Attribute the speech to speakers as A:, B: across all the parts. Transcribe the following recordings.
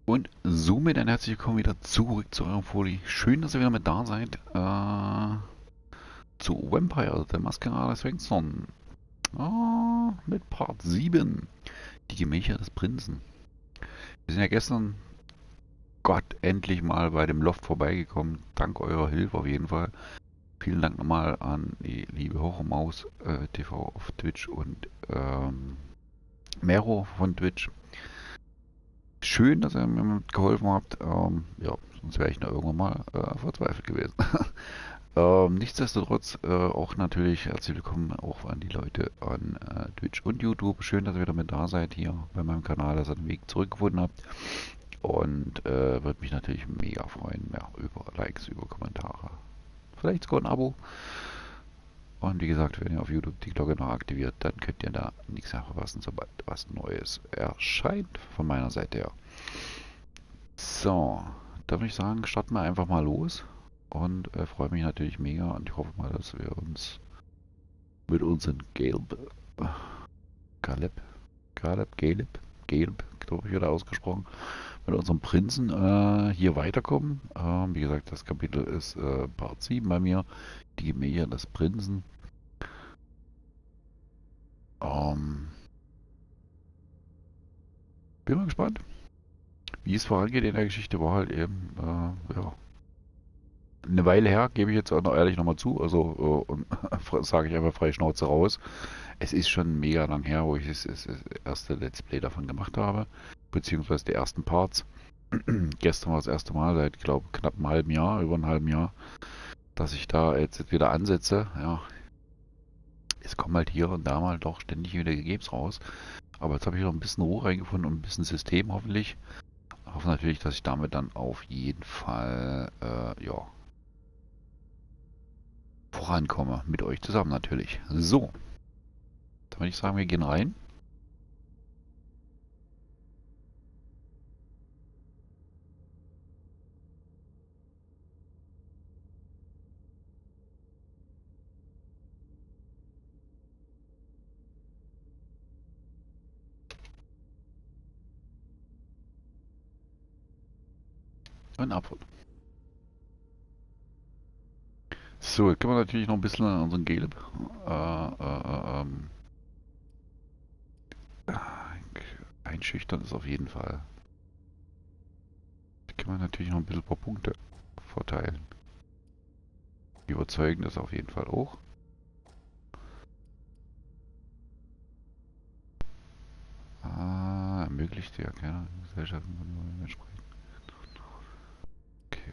A: Und somit ein herzlich willkommen wieder zurück zu eurem Folie. Schön, dass ihr wieder mit da seid. Zu Vampire, der Masquerade Swangsong. Mit Part 7. Die Gemächer des Prinzen. Wir sind ja gestern, Gott, endlich mal bei dem Loft vorbeigekommen. Dank eurer Hilfe auf jeden Fall. Vielen Dank nochmal an die liebe Hochmaus TV auf Twitch und Mero von Twitch. Schön, dass ihr mir mitgeholfen habt. Ja, sonst wäre ich noch irgendwann mal verzweifelt gewesen. Nichtsdestotrotz auch natürlich herzlich willkommen auch an die Leute an Twitch und YouTube. Schön, dass ihr wieder mit da seid hier bei meinem Kanal, dass ihr den Weg zurückgefunden habt. Und würde mich natürlich mega freuen, ja, über Likes, über Kommentare. Vielleicht sogar ein Abo. Und wie gesagt, wenn ihr auf YouTube die Glocke noch aktiviert, dann könnt ihr da nichts mehr verpassen, sobald was Neues erscheint von meiner Seite her. So, da würde ich sagen, starten wir einfach mal los. Und freue mich natürlich mega und ich hoffe mal, dass wir uns mit unseren Galeb, glaube ich, wieder ausgesprochen, mit unserem Prinzen hier weiterkommen. Wie gesagt, das Kapitel ist Part 7 bei mir, die Gemächer des Prinzen. Ähm, Bin mal gespannt, wie es vorangeht in der Geschichte. War halt eben, ja, eine Weile her, gebe ich jetzt auch noch ehrlich nochmal zu. Also, sage ich einfach frei Schnauze raus. Es ist schon mega lang her, wo ich das erste Let's Play davon gemacht habe, beziehungsweise die ersten Parts. Gestern war das erste Mal seit, glaube knapp einem halben Jahr, über einem halben Jahr, dass ich da jetzt wieder ansetze. Ja, es kommen halt hier und da mal doch ständig wieder Games raus. Aber jetzt habe ich noch ein bisschen Ruhe reingefunden und ein bisschen System hoffentlich. Ich hoffe natürlich, dass ich damit dann auf jeden Fall, ja, vorankomme. Mit euch zusammen natürlich. So, dann würde ich sagen, wir gehen rein. Und Abfahrt. So, jetzt können wir natürlich noch ein bisschen an unseren Gelb einschüchtern ist auf jeden Fall. Da können wir natürlich noch ein bisschen ein paar Punkte verteilen. Überzeugend ist auf jeden Fall auch. Ermöglicht die Erkennung der Gesellschaften von entsprechend. Okay.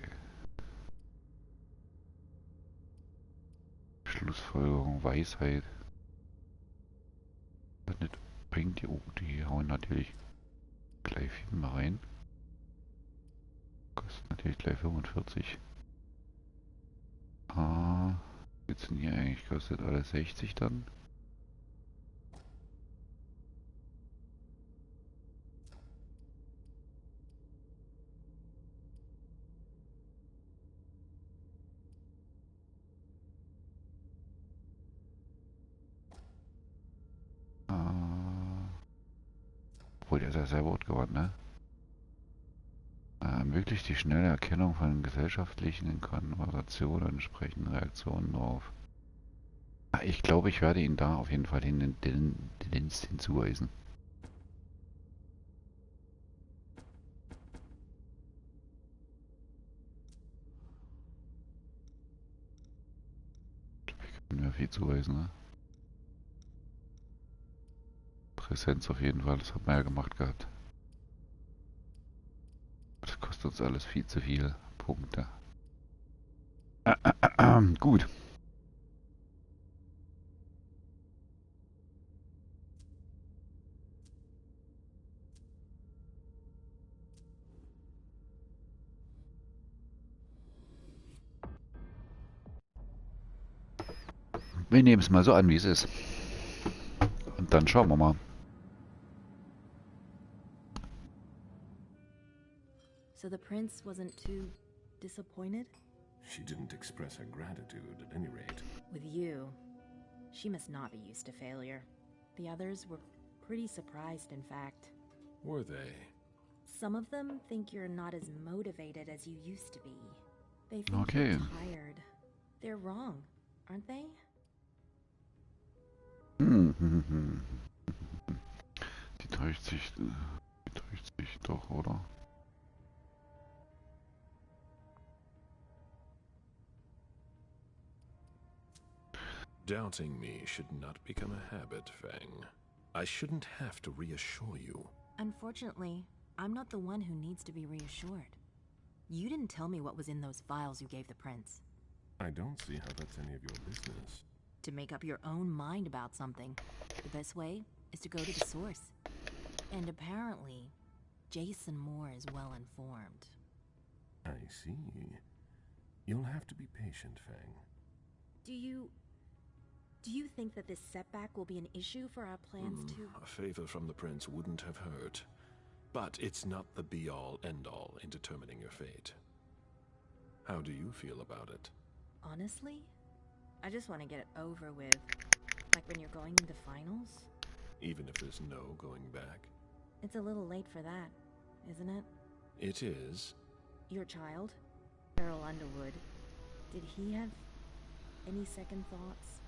A: Schlussfolgerung, Weisheit. Das nicht bringt die hauen natürlich gleich viel mal rein. Kostet natürlich gleich 45. Jetzt sind hier eigentlich kostet alles 60 dann. Obwohl der ist ja sehr gut geworden, ne? Ermöglicht die schnelle Erkennung von gesellschaftlichen Konversationen und entsprechenden Reaktionen drauf. Ich glaube, ich werde ihn da auf jeden Fall den Dienst hinzuweisen. Können wir viel zuweisen, ne? Präsenz auf jeden Fall, das hat man ja gemacht gehabt. Das kostet uns alles viel zu viele Punkte. Gut. Wir nehmen es mal so an, wie es ist. Und dann schauen wir mal.
B: So the prince wasn't too disappointed?
C: She didn't express her gratitude, at any rate.
B: With you. She must not be used to failure. The others were pretty surprised, in fact.
C: Were they?
B: Some of them think you're not as motivated as you used to be. They think
A: Okay.
B: you're tired. They're wrong, aren't they?
A: Die täuscht sich doch, oder?
C: Doubting me should not become a habit, Fang. I shouldn't have to reassure you.
B: Unfortunately, I'm not the one who needs to be reassured. You didn't tell me what was in those files you gave the prince.
C: I don't see how that's any of your business.
B: To make up your own mind about something, the best way is to go to the source. And apparently, Jason Moore is well informed.
C: I see. You'll have to be patient, Fang.
B: Do you think that this setback will be an issue for our plans to...
C: A favor from the prince wouldn't have hurt. But it's not the be-all, end-all in determining your fate. How do you feel about it?
B: Honestly, I just want to get it over with. Like when you're going into finals.
C: Even if there's no going back?
B: It's a little late for that, isn't it?
C: It is.
B: Your child, Earl Underwood, did he have any second thoughts?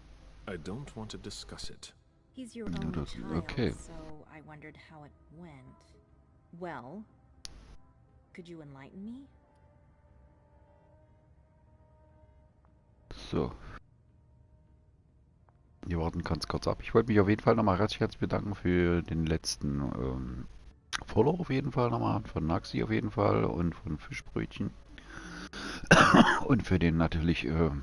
C: I don't want to discuss it.
B: He's your
A: No,
B: only
A: that's
B: child,
A: okay.
B: so I wondered how it went. Well, could you enlighten me?
A: So. Wir warten ganz kurz ab. Ich wollte mich auf jeden Fall nochmal herzlich bedanken für den letzten Follow auf jeden Fall nochmal. Von Naxi auf jeden Fall und von Fischbrötchen. Und für den natürlich, für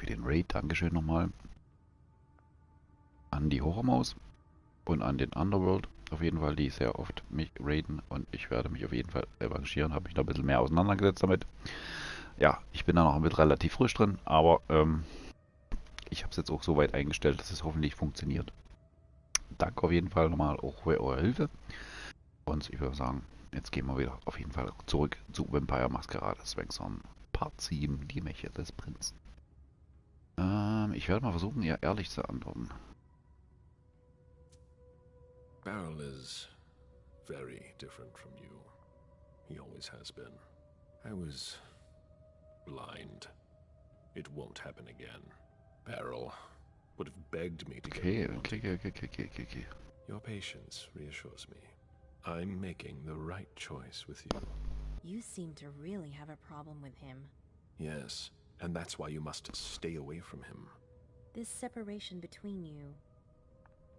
A: den Raid, Dankeschön nochmal. An die Horrormaus und an den Underworld. Auf jeden Fall, die sehr oft mich raiden. Und ich werde mich auf jeden Fall revanchieren. Habe mich da ein bisschen mehr auseinandergesetzt damit. Ja, ich bin da noch mit relativ frisch drin, aber ich habe es jetzt auch so weit eingestellt, dass es hoffentlich funktioniert. Danke auf jeden Fall nochmal auch für eure Hilfe. Und ich würde sagen, jetzt gehen wir wieder auf jeden Fall zurück zu Vampire Masquerade Swangsong Part 7, die Gemächer des Prinzen. Ich werde mal versuchen, eher ehrlich zu antworten.
C: Beryl is very different from you. He always has been. I was blind. It won't happen again. Beryl would have begged me to get what I wanted.
A: Okay.
C: Your patience reassures me. I'm making the right choice with you.
B: You seem to really have a problem with him.
C: Yes, and that's why you must stay away from him.
B: This separation between you,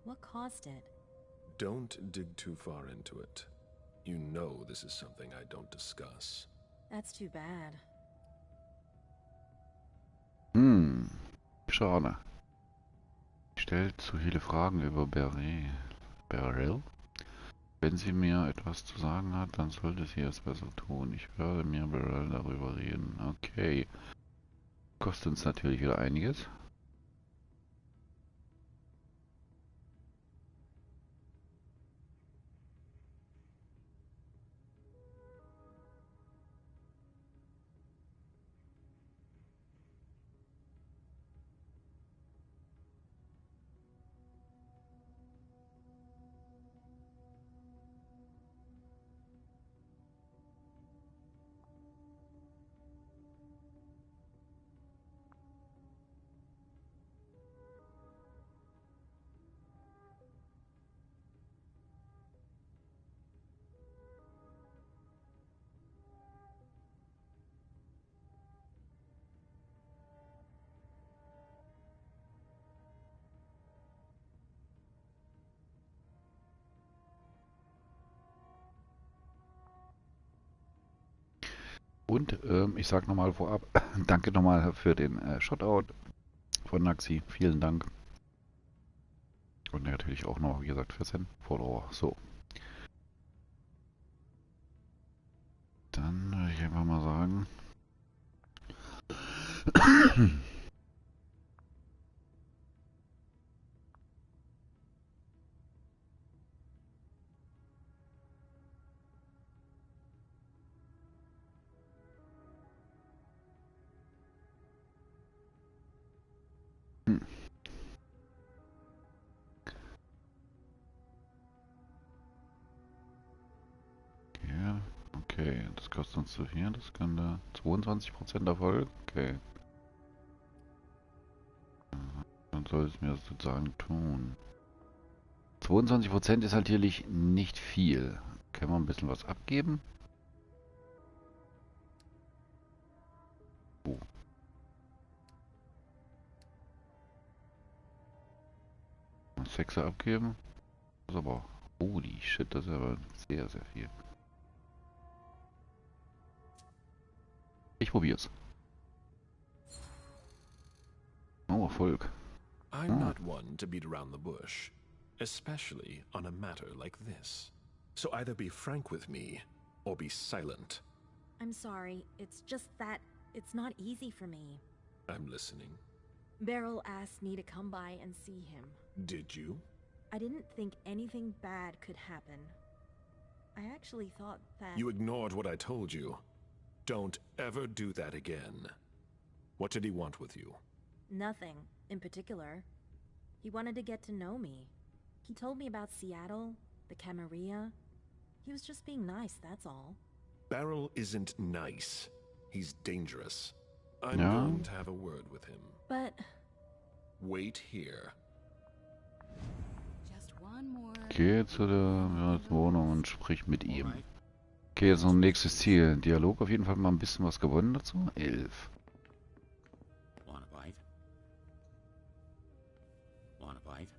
B: what caused it?
C: Don't dig too far into it. You know this is something I don't discuss.
B: That's too bad.
A: Schade. Stellt zu viele Fragen über Beryl. Wenn sie mir etwas zu sagen hat, dann sollte sie es besser tun. Ich werde mir Beryl darüber reden. Okay. Kostet uns natürlich wieder einiges. Und ich sage nochmal vorab, danke nochmal für den Shoutout von Naxi. Vielen Dank. Und natürlich auch noch, wie gesagt, für den Follower. So. Dann würde ich einfach mal sagen. kostet uns so viel? Das könnte 22% Erfolg. Okay. Dann soll es mir sozusagen tun. 22% ist natürlich nicht viel. Können wir ein bisschen was abgeben? Oh. Ein Sechser abgeben? Das ist aber... Holy shit, das ist aber sehr, sehr viel. Ich probier's. Oh, Erfolg.
C: I'm not one to beat around the bush, especially on a matter like this. So either be frank with me, or be silent.
B: I'm sorry, it's just that it's not easy for me.
C: I'm listening.
B: Beryl asked me to come by and see him.
C: Did you?
B: I didn't think anything bad could happen. I actually thought that...
C: You ignored what I told you. Don't ever do that again. What did he want with you?
B: Nothing in particular. He wanted to get to know me. He told me about Seattle, the Camarilla. He was just being nice, that's all.
C: Beryl isn't nice. He's dangerous. I'm
A: No.
C: going to have a word with him.
B: But...
C: Wait here.
D: Just one more.
A: Geh zu der Wohnung und sprich mit ihm. Okay, jetzt noch ein nächstes Ziel. Dialog auf jeden Fall mal ein bisschen was gewonnen dazu. 11.
E: Want a bite? Want a bite?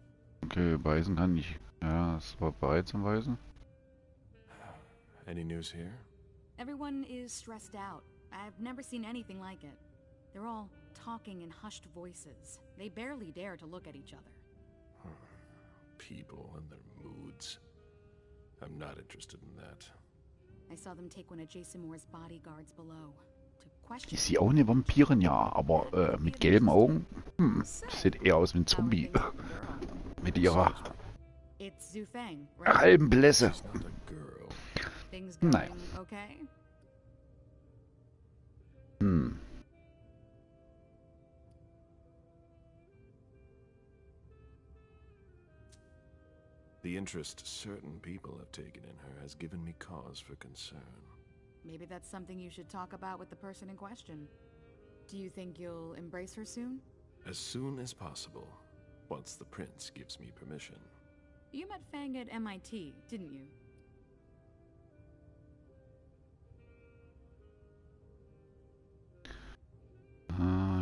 A: Okay, beißen kann ich. Ja, es war bereit zum Beißen.
C: Any news here?
D: Everyone is stressed out. I've never seen anything like it. They're all talking in hushed voices. They barely dare to look at each other.
C: People and their moods. I'm not interested in that.
D: I saw them take one of Jason Moore's bodyguards below. To question
A: Ist sie auch eine Vampirin? Ja, aber mit gelben Augen? Sieht eher aus wie ein Zombie. Mit ihrer
D: It's Zhu Feng, right?
A: halben Blässe.
C: She's not a girl.
D: Things going
A: Nein.
D: okay?
A: Hm.
C: The interest certain people have taken in her has given me cause for concern.
D: Maybe that's something you should talk about with the person in question. Do you think you'll embrace her soon?
C: As soon as possible, once the prince gives me permission.
D: You met Fang at MIT, didn't you?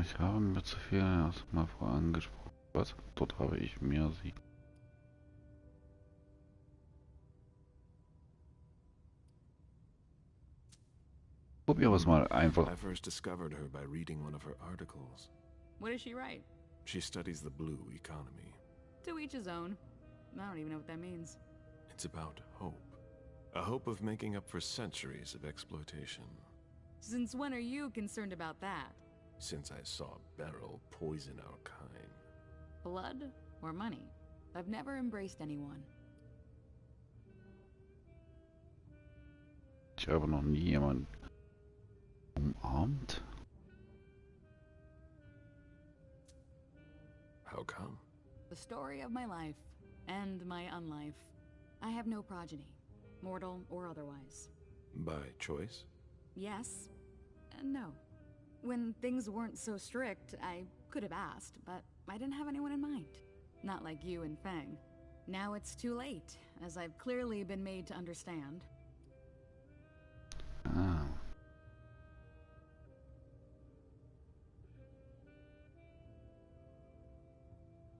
A: Ich habe mir zu viel erstmal vorangesprochen. Was? Dort habe ich mir sie. Probieren wir es mal einfach.
C: I first discovered her by reading one of her articles.
D: What does she write?
C: She studies the blue economy.
D: To each his own. I don't even know what that means.
C: It's about hope. A hope of making up for centuries of exploitation.
D: Since when are you concerned about that?
C: Since I saw Beryl poison our kind.
D: Blood or money? I've never embraced anyone.
A: Ich habe noch nie jemanden umarmt.
C: How come?
D: The story of my life and my unlife. I have no progeny, mortal or otherwise.
C: By choice?
D: Yes and no. When things weren't so strict, I could have asked, but I didn't have anyone in mind. Not like you and Fang. Now it's too late, as I've clearly been made to understand.
A: Ah.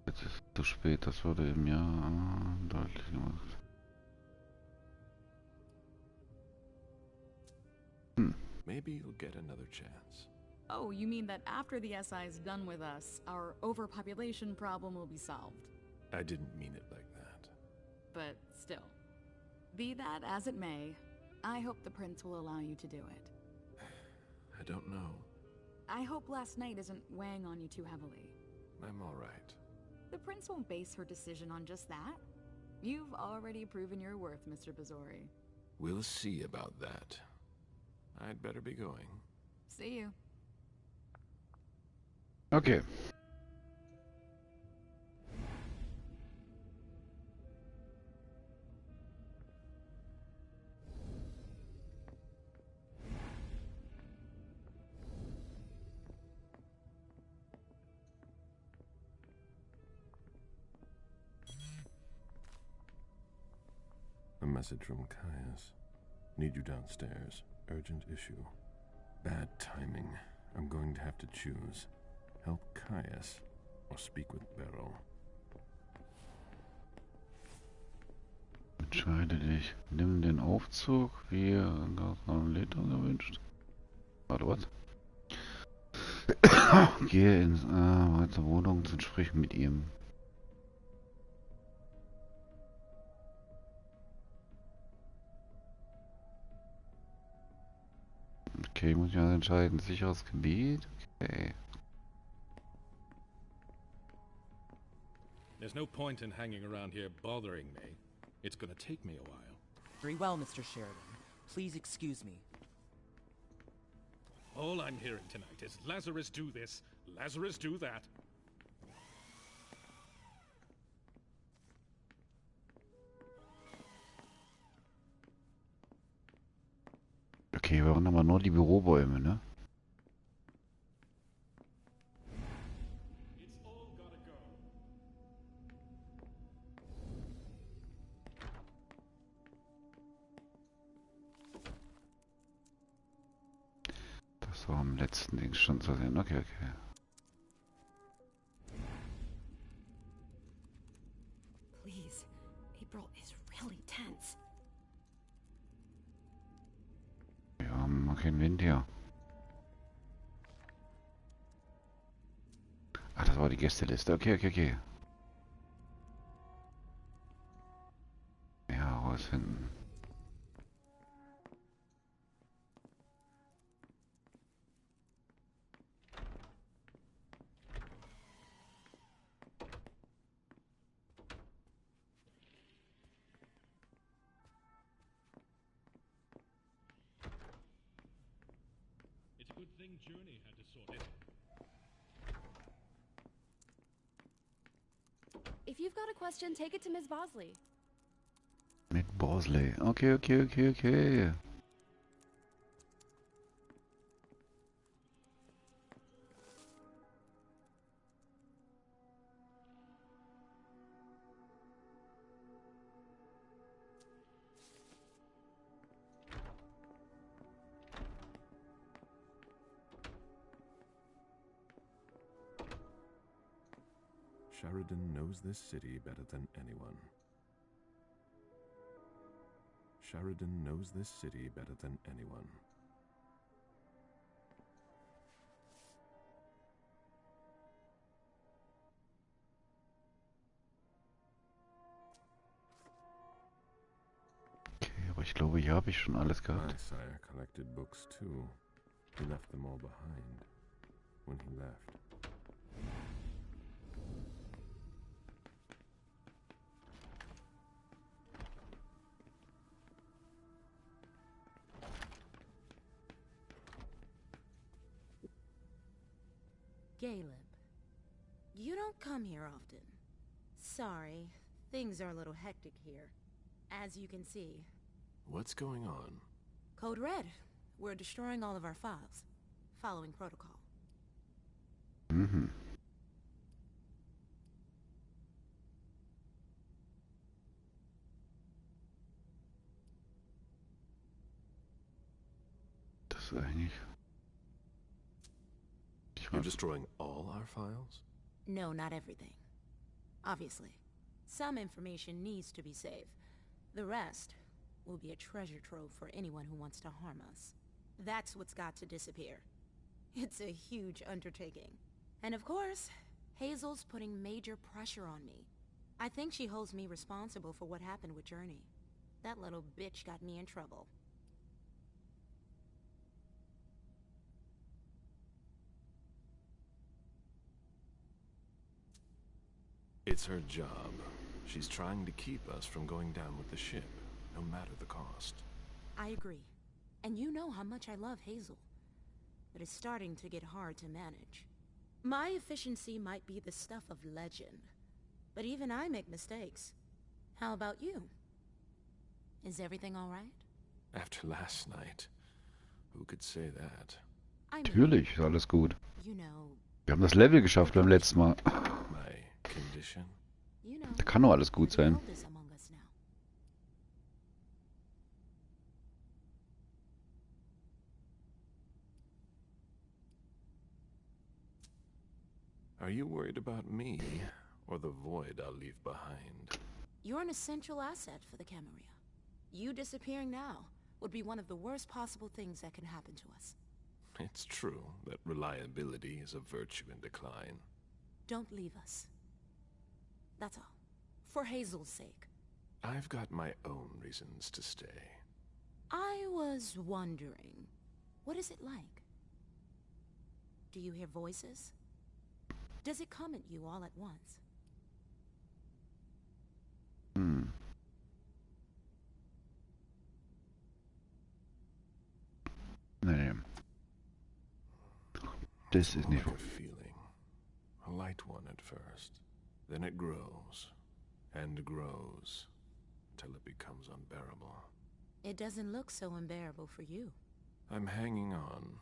A: Jetzt ist es zu spät, das wurde mir deutlich gemacht.
C: Maybe you'll get another chance.
D: Oh, you mean that after the SI's done with us, our overpopulation problem will be solved?
C: I didn't mean it like that.
D: But still. Be that as it may, I hope the prince will allow you to do it.
C: I don't know.
D: I hope last night isn't weighing on you too heavily.
C: I'm all right.
D: The prince won't base her decision on just that. You've already proven your worth, Mr. Bazori.
C: We'll see about that. I'd better be going.
D: See you.
A: Okay.
C: message from Caius. Need you downstairs. Urgent issue. Bad timing. I'm going to have to choose. Help Caius or speak with Beryl.
A: Entscheide dich. Nimm den Aufzug, wie Leiter gewünscht. Warte, was? Gehe ins zur Wohnung und sprich mit ihm. Okay, muss ich also entscheiden. Sicheres Gebiet. Okay.
F: There's no point in hanging around here bothering me. It's gonna take me a while.
G: Very well, Mr. Sheridan. Please excuse me.
F: All I'm hearing tonight is Lazarus do this, Lazarus do that.
A: Okay, wir waren aber nur die Bürobäume, ne?
F: It's all gotta go.
A: Das war am letzten Ding schon zu sehen. Okay, okay.
H: Please, April is really tense.
A: Wir haben noch keinen Wind hier. Ach, das war die Gästeliste. Okay, okay, okay. Ja, rausfinden.
F: It's a good thing Journey had to sort it.
H: If you've got a question, take it to Ms. Bosley.
A: Mit Bosley. Okay, okay, okay, okay.
C: Sheridan knows this city better than anyone. Sheridan knows this city better than anyone.
A: Okay, aber ich glaube, hier habe ich schon alles
C: My
A: gehabt.
C: sire collected books too. He left them all behind when he left.
B: Caleb, you don't come here often. Sorry, things are a little hectic here. As you can see.
C: What's going on?
B: Code Red. We're destroying all of our files. Following protocol.
A: Mhm. Das ist eigentlich...
C: You're destroying all our files?
B: No, not everything. Obviously. Some information needs to be saved. The rest will be a treasure trove for anyone who wants to harm us. That's what's got to disappear. It's a huge undertaking. And of course, Hazel's putting major pressure on me. I think she holds me responsible for what happened with Journey. That little bitch got me in trouble.
C: It's her job. She's trying to keep us from going down with the ship, no matter the cost.
B: I agree. And you know how much I love Hazel. But it's starting to get hard to manage. My efficiency might be the stuff of legend. But even I make mistakes. How about you? Is everything all right?
C: After last night, who could say that?
B: I mean,
A: Natürlich, ist alles gut.
B: you know,
A: Wir haben das Level geschafft beim letzten Mal.
C: My condition?
B: you know.
A: Da kann doch alles gut
B: the
A: sein.
B: world is among us now.
C: Are you worried about me, or the void I'll leave behind?
B: You're an essential asset for the Camarilla. You disappearing now would be one of the worst possible things that can happen to us.
C: It's true that reliability is a virtue in decline.
B: Don't leave us. That's all. For Hazel's sake.
C: I've got my own reasons to stay.
B: I was wondering, what is it like? Do you hear voices? Does it come at you all at once?
A: Nee. Das ist nicht...
C: Like a feeling. A light one at first. Then it grows. And grows. Until it becomes unbearable.
B: It doesn't look so unbearable for you.
C: I'm hanging on.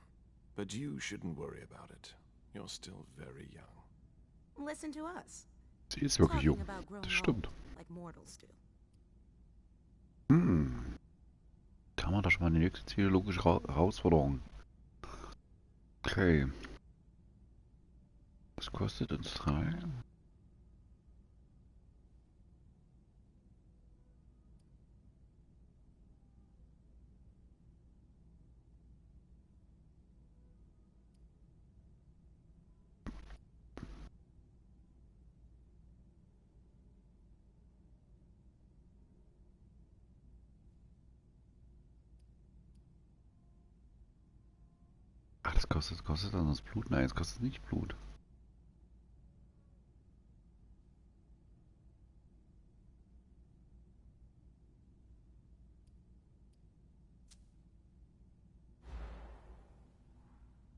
C: But you shouldn't worry about it. You're still very young.
B: Listen to us.
A: Sie ist wirklich
B: Talking
A: jung.
B: about growing
A: Das stimmt.
B: old, like mortals do.
A: Da haben wir doch schon mal die nächste theologische Herausforderung. Okay. Was kostet uns 3? Ach, das kostet dann das Blut? Nein, es kostet nicht Blut.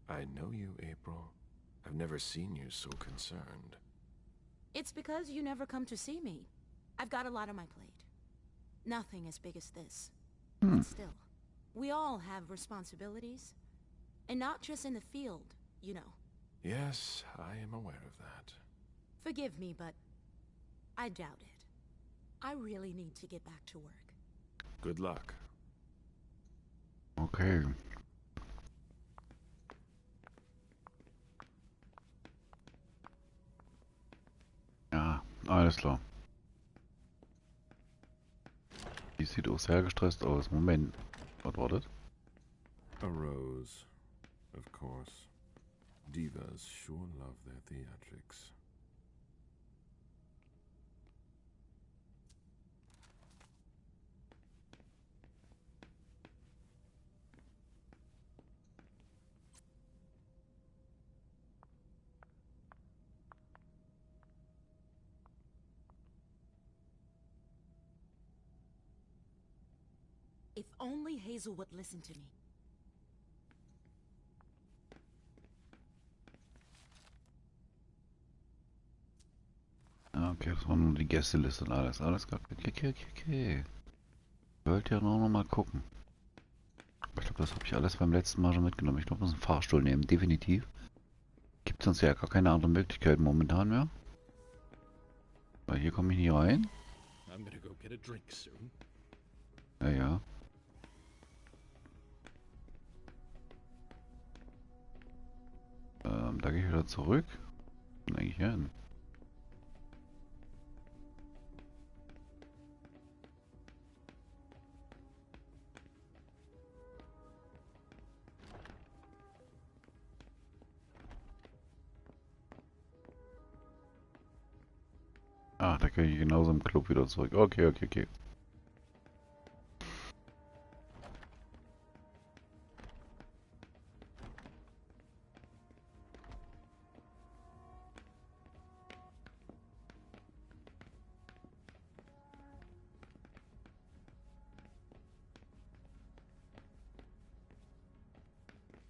C: I know you, April. I've never seen you so concerned.
B: It's because you never come to see me. I've got a lot on my plate. Nothing as big as this. But still, we all have responsibilities. And not just in the field, you know.
C: Yes, I am aware of that.
B: Forgive me, but I doubt it. I really need to get back to work.
C: Good luck.
A: Okay. Ja, alles klar. Die sieht auch sehr gestresst aus. Moment. Was war das?
C: A rose, of course. Divas sure love their theatrics.
B: If only Hazel would listen to me.
A: Okay, das war nur die Gästeliste und alles. Alles klar. Okay. Ich wollte ja noch mal gucken. Ich glaube, das habe ich alles beim letzten Mal schon mitgenommen. Ich glaube, wir müssen einen Fahrstuhl nehmen. Definitiv. Gibt es sonst ja gar keine andere Möglichkeit momentan mehr. Weil hier komme ich nie rein.
F: I'm gonna go get a drink soon.
A: Ja. Da gehe ich wieder zurück. Und eigentlich hier hin. Ah, da kann ich genauso im Club wieder zurück. Okay.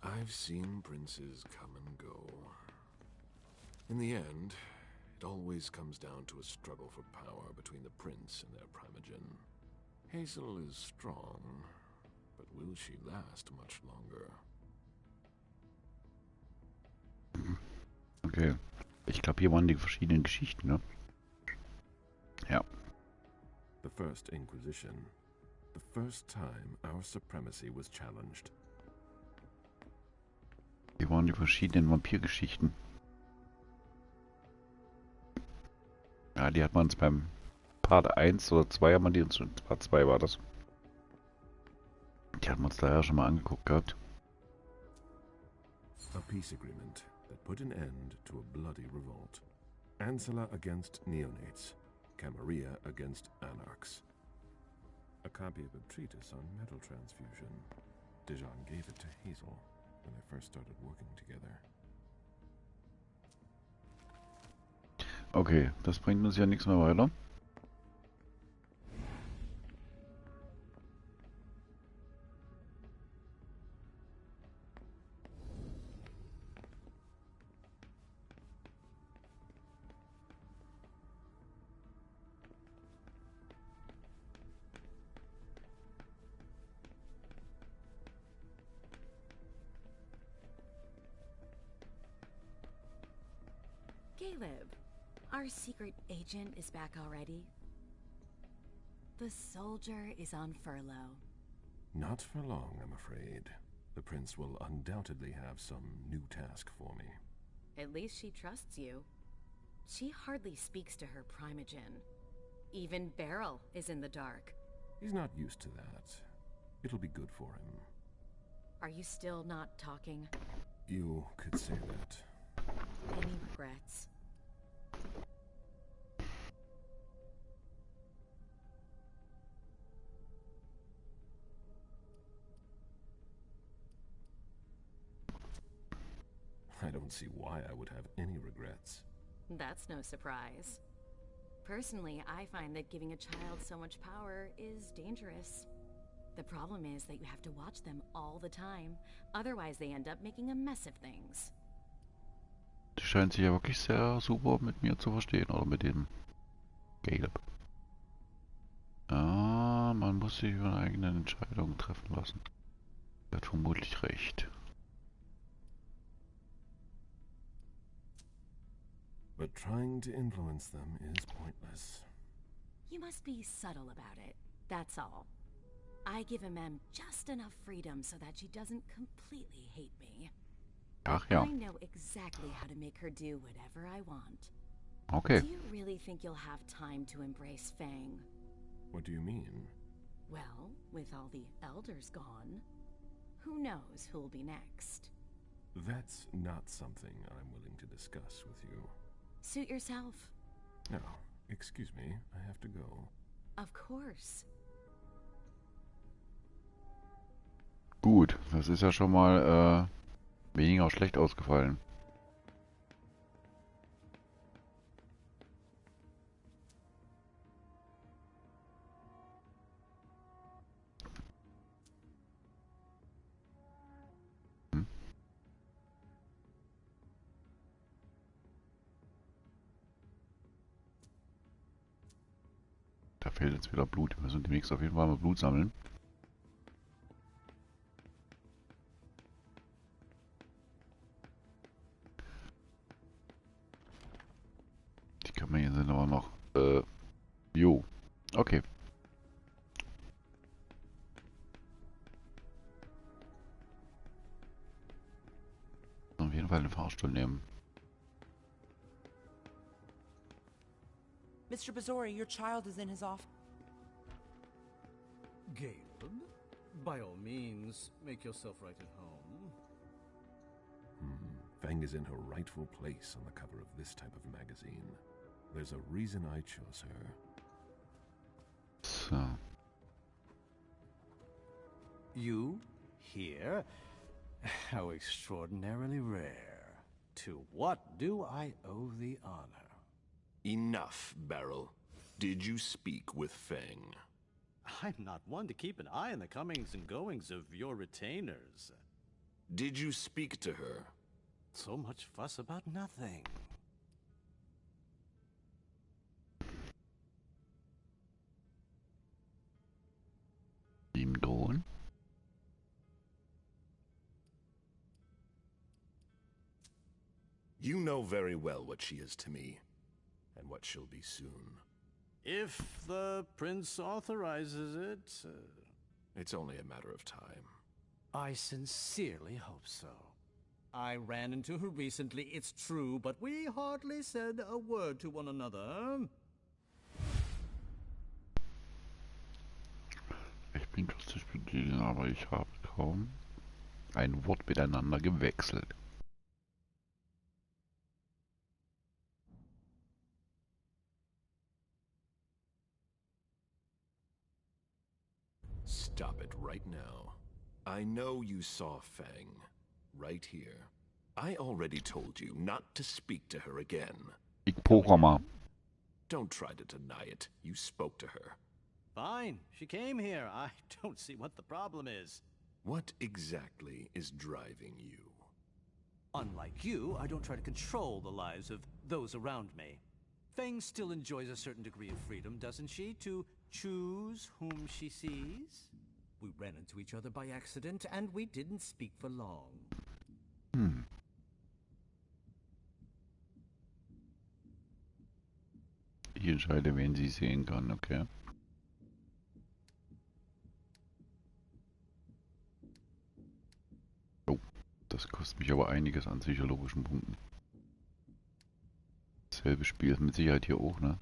C: I've seen princes come and go. In the end, it always comes down to a struggle for power between the prince and their primogen. Hazel is strong, but will she last much longer?
A: Okay. Ich glaube, hier waren die verschiedenen Geschichten, ne? Ja.
C: The First Inquisition. The first time our supremacy was challenged.
A: Hier waren die verschiedenen Vampirgeschichten. Ja, die hat man uns beim Part 1 oder 2 haben wir die uns, Part 2 war das. Die hatten wir uns daher schon mal angeguckt gehabt.
C: A peace agreement that put an end to a bloody revolt. Ancilla against neonates. Camarilla against anarchs. A copy of a treatise on metal transfusion. Dijon gave it to Hazel when they first started working together.
A: Okay, das bringt uns ja nichts mehr weiter.
B: Caleb, our secret agent is back already. The soldier is on furlough.
C: Not for long, I'm afraid. The prince will undoubtedly have some new task for me.
B: At least she trusts you. She hardly speaks to her primogen. Even Beryl is in the dark.
C: He's not used to that. It'll be good for him.
B: Are you still not talking?
C: You could say that.
B: Any regrets?
C: I don't see why I would have any regrets.
B: That's no surprise. Personally, I find that giving a child so much power is dangerous. The problem is that you have to watch them all the time. Otherwise, they end up making a mess of things.
A: Die scheint sich ja wirklich sehr super mit mir zu verstehen, oder mit dem Caleb. Ja, man muss sich über eine eigene Entscheidung treffen lassen. Er hat vermutlich recht.
C: But trying to influence them is pointless.
B: You must be subtle about it, that's all. I give Mem just enough freedom so that she doesn't completely hate me.
A: Ach ja,
B: I know exactly how to make her do whatever I want.
A: okay.
B: Do you really think you'll have time to embrace Fang?
C: What do you mean?
B: Well, with all the elders gone, who knows who'll be next?
C: That's not something I'm willing to discuss with you.
B: Suit yourself.
C: No, excuse me, I have to go.
B: Of course.
A: Gut, das ist ja schon mal weniger schlecht ausgefallen. Hm. Da fehlt jetzt wieder Blut. Wir müssen demnächst auf jeden Fall mal Blut sammeln. Die Gemächer sind aber noch. Jo. Okay. Auf jeden Fall den Fahrstuhl nehmen.
G: Mr. Bazori, your child is in his office.
I: Caleb, by all means, make yourself right at home.
C: Fang is in her rightful place on the cover of this type of magazine. There's a reason I chose her.
A: So.
I: You? Here? How extraordinarily rare. To what do I owe the honor?
C: Enough, Beryl. Did you speak with Fang?
I: I'm not one to keep an eye on the comings and goings of your retainers.
C: Did you speak to her?
I: So much fuss about nothing.
A: Ihm drohen.
C: You know very well what she is to me, and what she'll be soon.
I: If the prince authorizes it,
C: It's only a matter of time.
I: I sincerely hope so. I ran into her recently, it's true, but we hardly said a word to one another.
A: Ich bin lustig bedienen, aber ich habe kaum ein Wort miteinander gewechselt.
C: Stop it right now. I know you saw Fang. Right here. I already told you not to speak to her again.
A: Ich poker mal.
C: Don't try to deny it. You spoke to her.
I: Fine. She came here. I don't see what the problem is.
C: What exactly is driving you?
I: Unlike you, I don't try to control the lives of those around me. Fang still enjoys a certain degree of freedom, doesn't she, to choose whom she sees? We ran into each other by accident, and we didn't speak for long.
A: Ich entscheide, wen sie sehen kann, okay. Oh, das kostet mich aber einiges an psychologischen Punkten. Dasselbe Spiel ist mit Sicherheit hier auch, ne?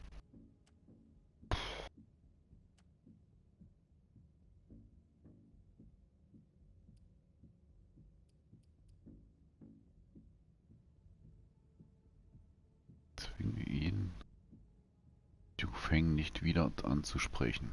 A: Zwinge ihn, Du Feng nicht wieder anzusprechen.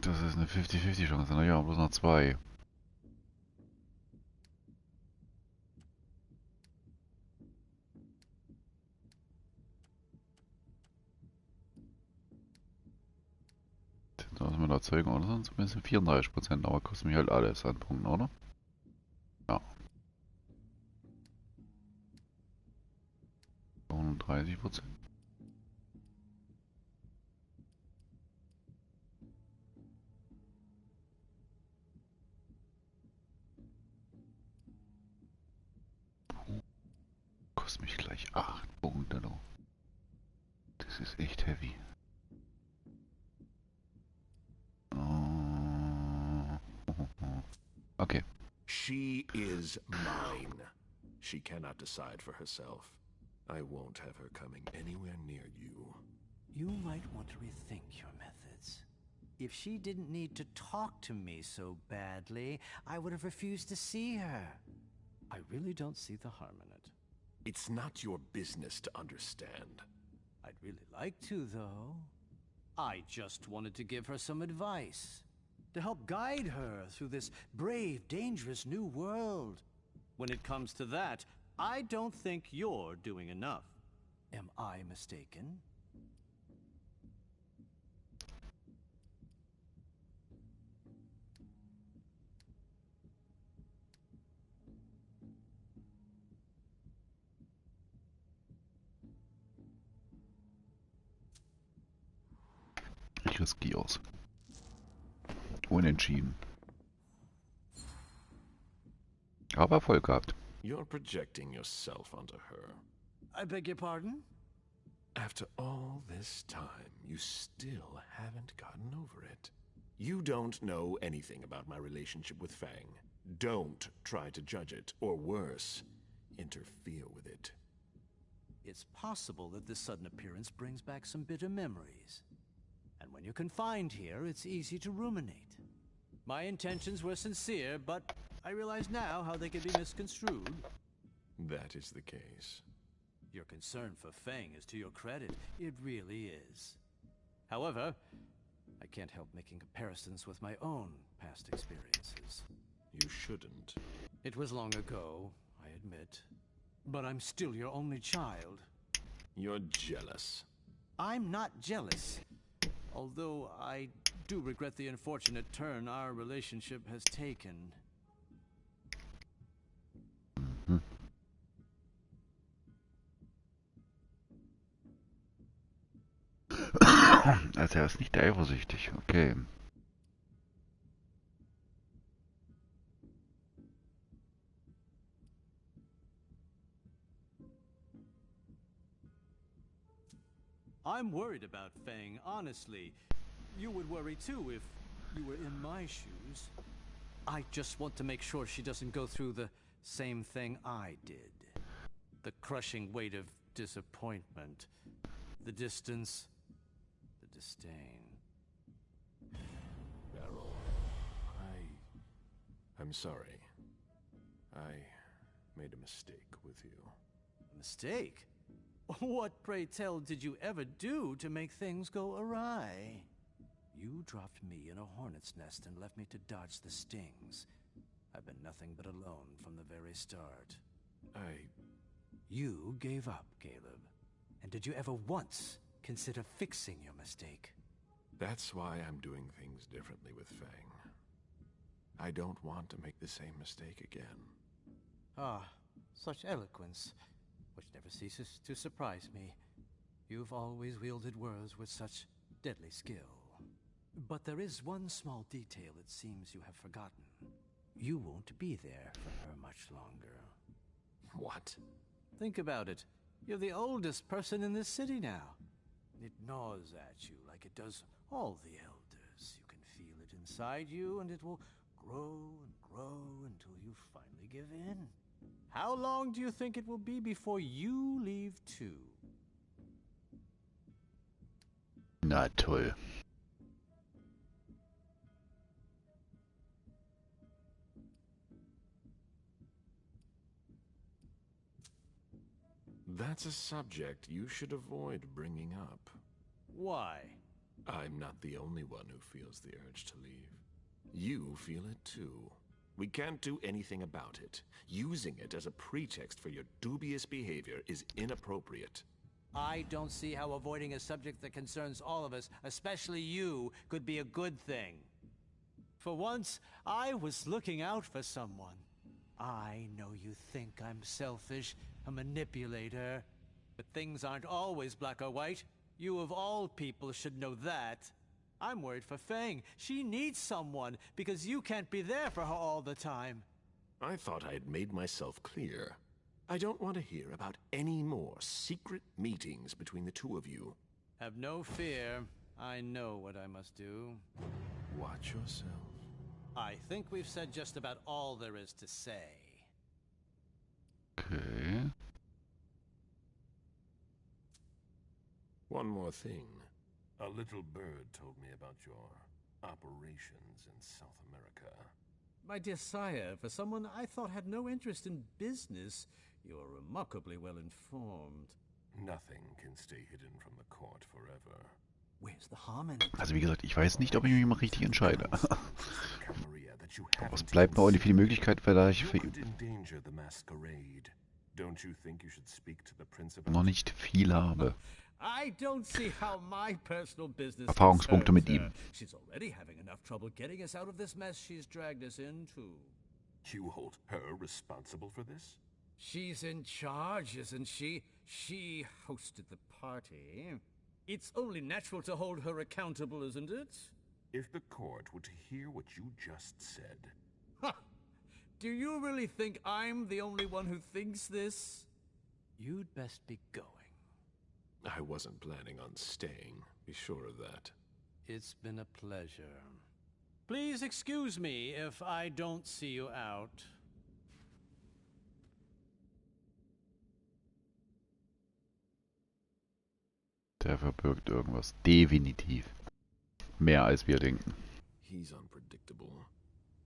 A: Das ist eine 50-50 Chance, naja, bloß noch 2. Das mit der Zeugung oder sonst zumindest 34%, aber kostet mich halt alles an Punkten, oder? Ja. 39%. Kostet mich gleich 8 Punkte, du. Das ist echt heavy. Okay.
C: She is mine. She cannot decide for herself. I won't have her coming anywhere near you.
I: You might want to rethink your methods. If she didn't need to talk to me so badly, I would have refused to see her. I really don't see the harm in it.
C: It's not your business to understand.
I: I'd really like to, though. I just wanted to give her some advice. To help guide her through this brave, dangerous new world. When it comes to that, I don't think you're doing enough. Am I mistaken?
A: Ich riskier's. Unentschieden. Aber Erfolg gehabt.
C: You're projecting yourself onto her.
I: I beg your pardon?
C: After all this time, you still haven't gotten over it. You don't know anything about my relationship with Fang. Don't try to judge it, or worse, interfere with it.
I: It's possible that this sudden appearance brings back some bitter memories. And when you're confined here, it's easy to ruminate. My intentions were sincere, but I realize now how they can be misconstrued.
C: That is the case.
I: Your concern for Fang is to your credit. It really is. However, I can't help making comparisons with my own past experiences.
C: You shouldn't.
I: It was long ago, I admit. But I'm still your only child.
C: You're jealous.
I: I'm not jealous. Although I do regret the unfortunate turn our relationship has taken.
A: Also er ist nicht eifersüchtig, okay.
I: I'm worried about Feng, honestly. You would worry too if you were in my shoes. I just want to make sure she doesn't go through the same thing I did. The crushing weight of disappointment. The distance. The disdain.
C: Beryl, I'm sorry. I made a mistake with you.
I: A mistake? What, pray tell, did you ever do to make things go awry? You dropped me in a hornet's nest and left me to dodge the stings. I've been nothing but alone from the very start. You gave up, Caleb. And did you ever once consider fixing your mistake?
C: That's why I'm doing things differently with Feng. I don't want to make the same mistake again.
I: Ah, such eloquence, which never ceases to surprise me. You've always wielded words with such deadly skill. But there is one small detail it seems you have forgotten. You won't be there for her much longer.
C: What?
I: Think about it. You're the oldest person in this city now. It gnaws at you like it does all the elders. You can feel it inside you, and it will grow and grow until you finally give in. How long do you think it will be before you leave too?
A: Na toll.
C: That's a subject you should avoid bringing up.
I: Why?
C: I'm not the only one who feels the urge to leave. You feel it too. We can't do anything about it. Using it as a pretext for your dubious behavior is inappropriate.
I: I don't see how avoiding a subject that concerns all of us, especially you, could be a good thing. For once, I was looking out for someone. I know you think I'm selfish, a manipulator, but things aren't always black or white. You of all people should know that. I'm worried for Feng. She needs someone, because you can't be there for her all the time.
C: I thought I had made myself clear. I don't want to hear about any more secret meetings between the two of you.
I: Have no fear. I know what I must do.
C: Watch yourself.
I: I think we've said just about all there is to say.
A: Okay.
C: One more thing. A little bird told me about your operations in South America.
F: My dear sire, for someone I thought had no interest in business, you are remarkably well informed.
C: Nothing can stay hidden from the court forever.
I: Where's the harmony?
A: Also wie gesagt, ich weiß nicht, ob ich mich mal richtig entscheide. Aber es bleibt mir auch nicht viel Möglichkeit, vielleicht für noch nicht viel habe.
F: I don't see how my personal business
A: Erfahrungspunkte mit ihm.
F: She's already having enough trouble getting us out of this mess she's dragged us into.
C: You hold her responsible for this?
F: She's in charge, isn't she? She hosted the party. It's only natural to hold her accountable, isn't it?
C: If the court were to hear what you just said...
F: Ha! Do you really think I'm the only one who thinks this?
I: You'd best be going.
C: I wasn't planning on staying. Be sure of that.
I: It's been a pleasure. Please excuse me if I don't see you out.
A: Der verbirgt irgendwas. Definitiv. Mehr als wir denken.
C: He's unpredictable.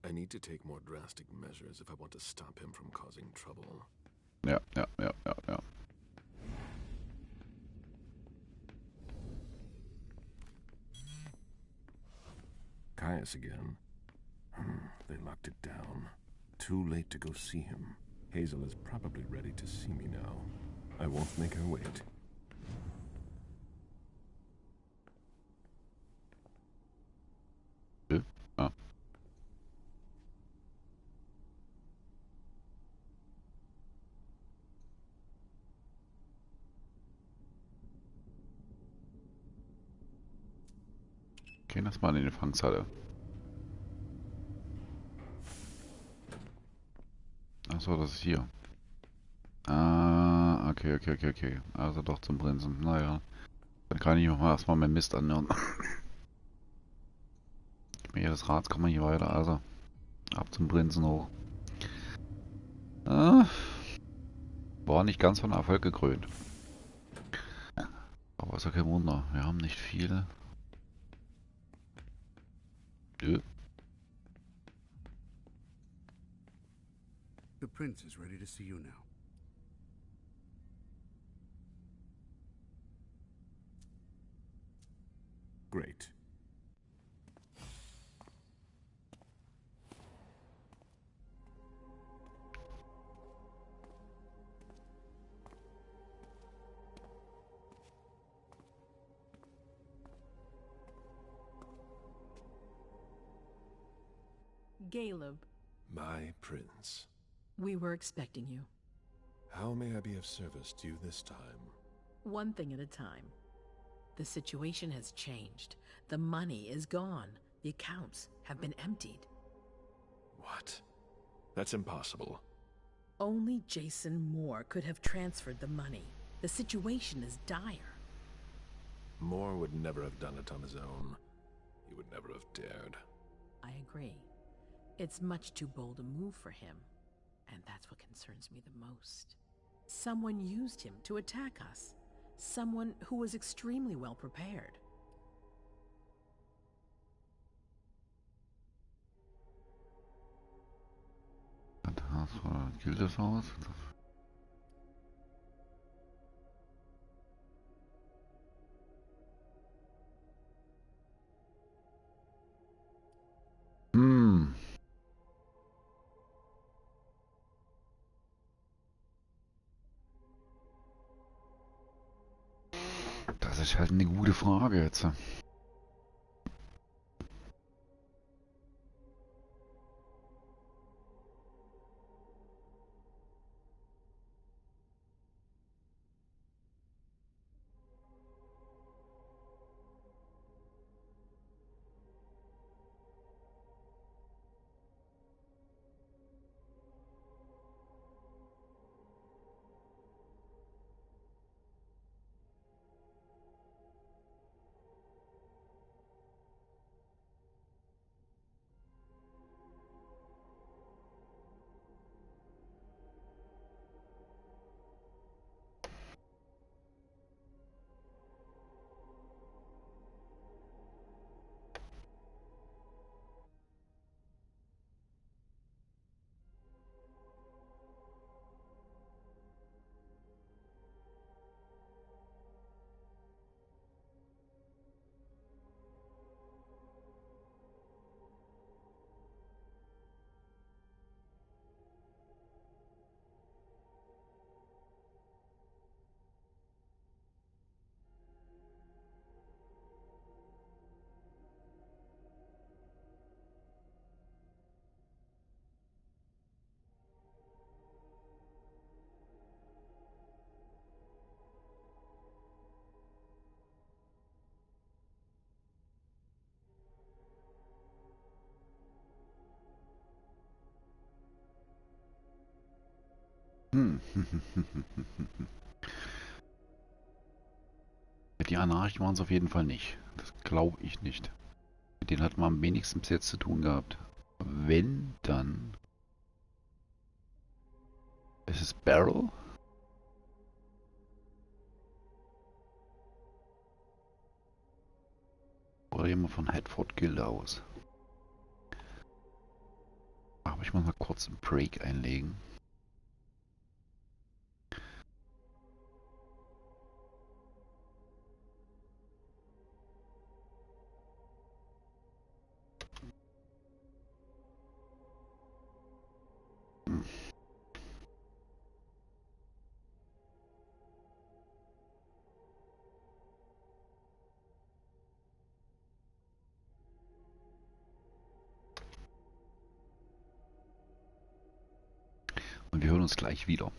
C: I need to take more drastic measures if I want to stop him from causing trouble.
A: Ja.
C: Caius again. They locked it down. Too late to go see him. Hazel is probably ready to see me now. I won't make her wait.
A: Ah. Okay, lass mal in die Empfangshalle. Achso, das ist hier. Ah, okay. Also doch zum Prinzen. Naja. Dann kann ich mal erstmal meinen Mist anhören. Gemächer des Rats kann man hier weiter, also ab zum Prinzen hoch. Ah, war nicht ganz von Erfolg gekrönt. Aber ist ja kein Wunder, wir haben nicht viel. Nö.
J: The prince is ready to see you now.
C: Great.
K: Caleb,
C: My prince.
K: we were expecting you.
C: How may I be of service to you this time?
K: One thing at a time. The situation has changed. The money is gone. The accounts have been emptied.
C: What? That's impossible.
K: Only Jason Moore could have transferred the money. The situation is dire.
C: Moore would never have done it on his own. He would never have dared.
K: I agree. It's much too bold a move for him. And that's what concerns me the most. Someone used him to attack us. Someone who was extremely well prepared.
A: Das war Gildeshaus. Hm. Das ist halt eine gute Frage jetzt. Hm. Die Anarchen waren es auf jeden Fall nicht. Das glaube ich nicht. Mit denen hat man am wenigsten bis jetzt zu tun gehabt. Wenn, dann ist es Barrel. Oder jemand von Hatford Gilde aus. Aber ich muss mal kurz einen Break einlegen. Und wir hören uns gleich wieder.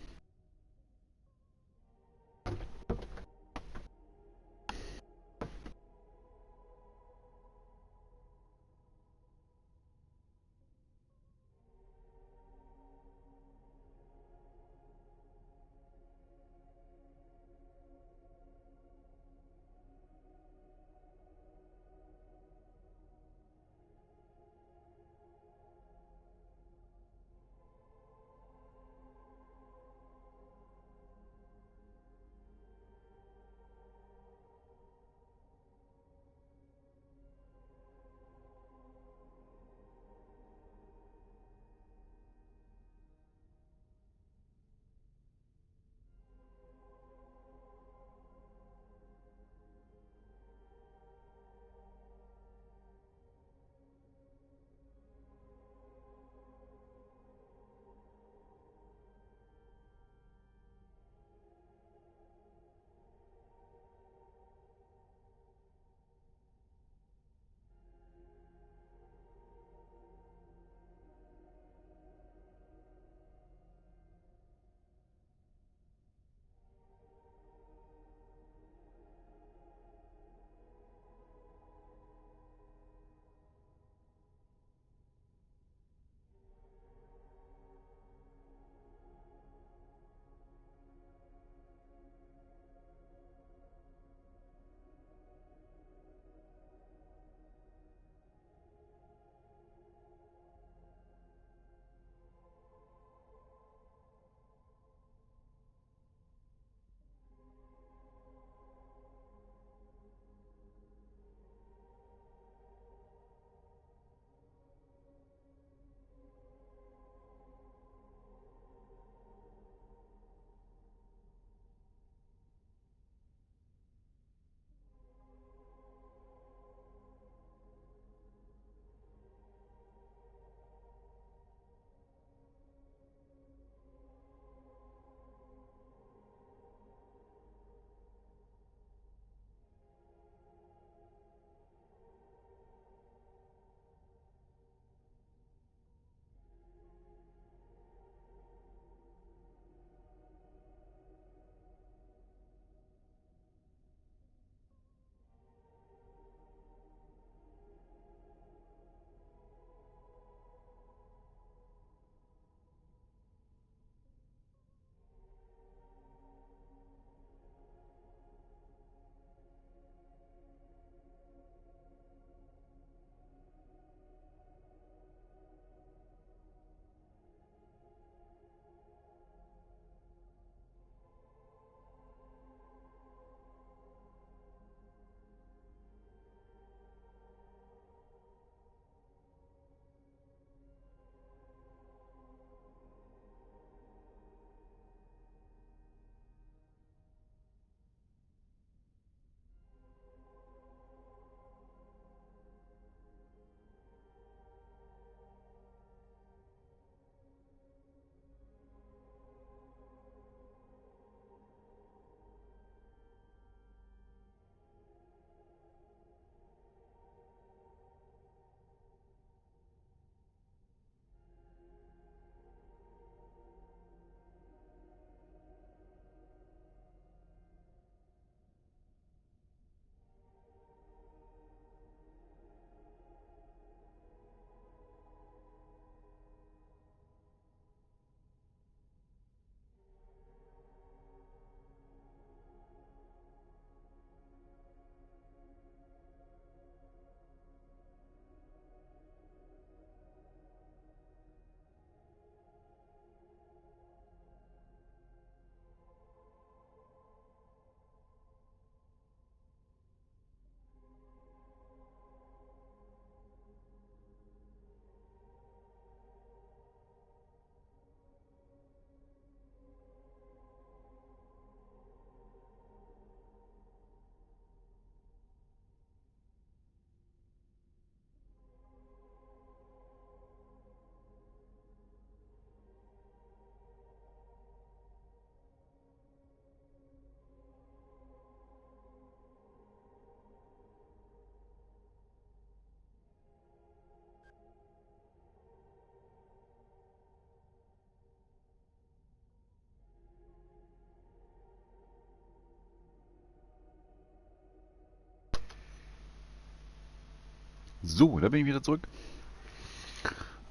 A: So, da bin ich wieder zurück.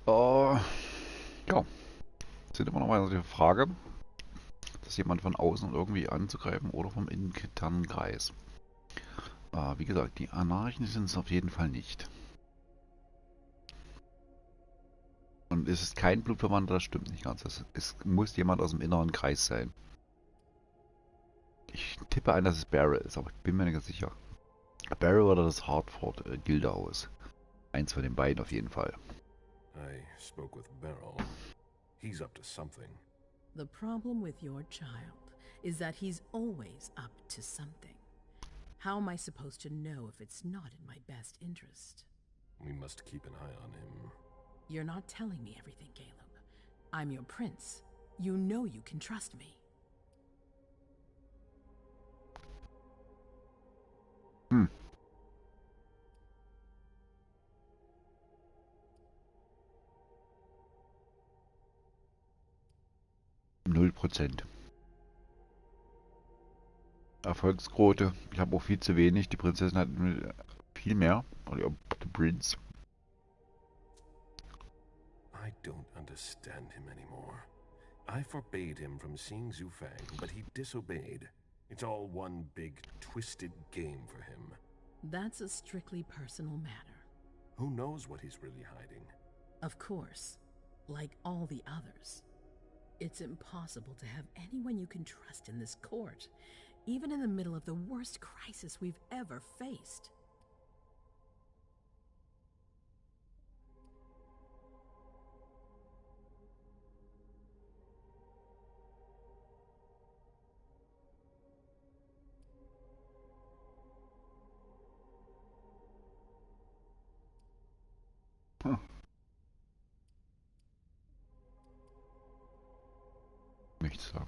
A: Ja, sind immer noch mal die Frage, dass jemand von außen irgendwie anzugreifen oder vom internen Kreis. Wie gesagt, die Anarchen sind es auf jeden Fall nicht. Und es ist kein Blutverwandter, das stimmt nicht ganz. Es muss jemand aus dem inneren Kreis sein. Ich tippe an, dass es Barrel ist, aber ich bin mir nicht ganz sicher. Barrel oder das Hartford Gildehaus. Eins von den beiden auf jeden Fall.
C: I spoke with Beryl. He's up to something.
K: The problem with your child is that he's always up to something. How am I supposed to know if it's not in my best interest?
C: We must keep an eye on him.
K: You're not telling me everything, Caleb. I'm your prince. You know you can trust me.
A: 0%. Erfolgsquote. Ich habe auch viel zu wenig. Die Prinzessin hat viel mehr. Oder der Prinz.
C: I don't understand him anymore. I forbade him from seeing Zufang, but he disobeyed. It's all one big, twisted game for him.
K: That's a strictly personal matter.
C: Who knows what he's really hiding?
K: Of course, like all the others. It's impossible to have anyone you can trust in this court, even in the middle of the worst crisis we've ever faced.
A: Nichts sagen.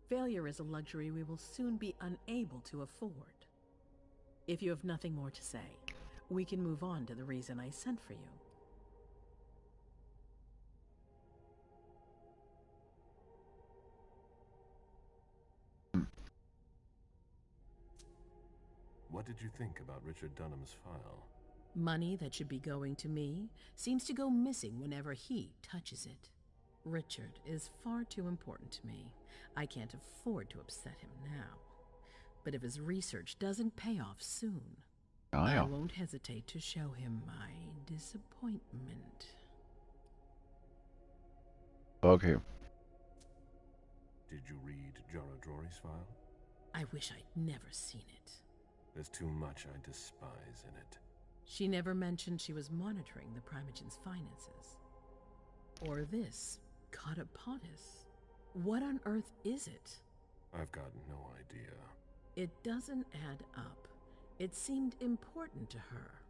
K: Failure is a luxury we will soon be unable to afford. If you have nothing more to say, we can move on to the reason I sent for you.
C: What did you think about Richard Dunham's file?
K: Money that should be going to me seems to go missing whenever he touches it. Richard is far too important to me. I can't afford to upset him now. But if his research doesn't pay off soon, I won't hesitate to show him my disappointment.
A: Okay.
C: Did you read Jaradori's file?
K: I wish I'd never seen it.
C: There's too much I despise in it.
K: She never mentioned she was monitoring the Primogen's finances. Or this, Catapotis. What on earth is it?
C: I've got no idea.
K: It doesn't add up. It seemed important to her.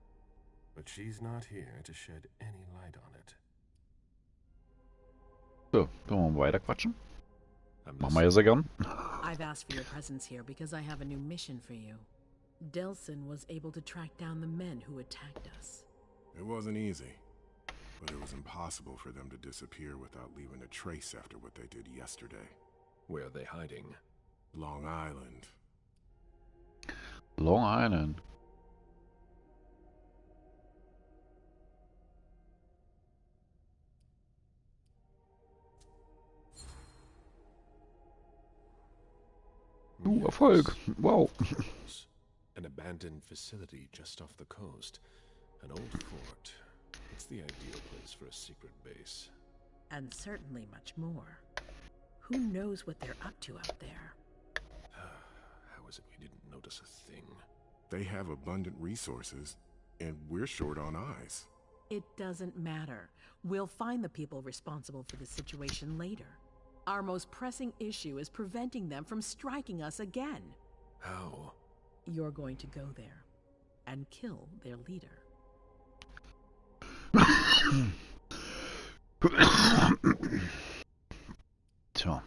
C: But she's not here to shed any light on it.
A: So, können wir mal weiter quatschen? Machen wir ja sehr gern.
K: I've asked for your presence here because I have a new mission for you. Delsin was able to track down the men who attacked us.
L: It wasn't easy, but it was impossible for them to disappear without leaving a trace after what they did yesterday.
C: Where are they hiding?
L: Long Island.
A: Long Island. Erfolg. Wow.
C: An abandoned facility just off the coast. An old fort. It's the ideal place for a secret base.
K: And certainly much more. Who knows what they're up to out there?
C: How is it we didn't notice a thing?
L: They have abundant resources, and we're short on eyes.
K: It doesn't matter. We'll find the people responsible for the situation later. Our most pressing issue is preventing them from striking us again.
C: How?
K: You're going to go there and kill their leader.
A: Tja.